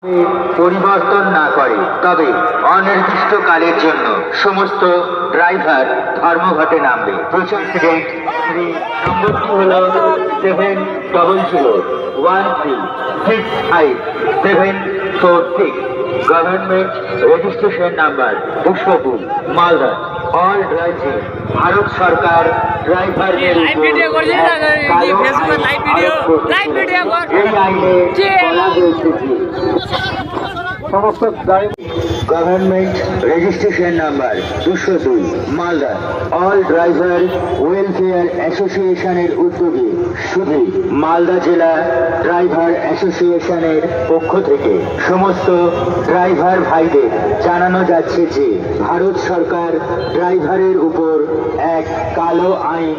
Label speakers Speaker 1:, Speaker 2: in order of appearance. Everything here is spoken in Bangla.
Speaker 1: পরিবর্তন না করে, তবে অনির্দিষ্টকালের জন্য সমস্ত ড্রাইভার ধর্মঘটে নামবে। প্রেসিডেন্ট শ্রী নম্বরটি হল 7013656746, government registration number 202, Malda. All driving, Bharat সরকার ড্রাইভারদের উপর এই আইনে বলা হয়েছে যে সমস্ত government registration number 202, Malda. All driver welfare অ্যাসোসিয়েশনের উদ্যোগে শুধু মালদা জেলা ড্রাইভার অ্যাসোসিয়েশনের পক্ষ থেকে সমস্ত ড্রাইভার ভাইদের জানানো যাচ্ছে যে ভারত সরকার ড্রাইভারের উপর এক কালো আইন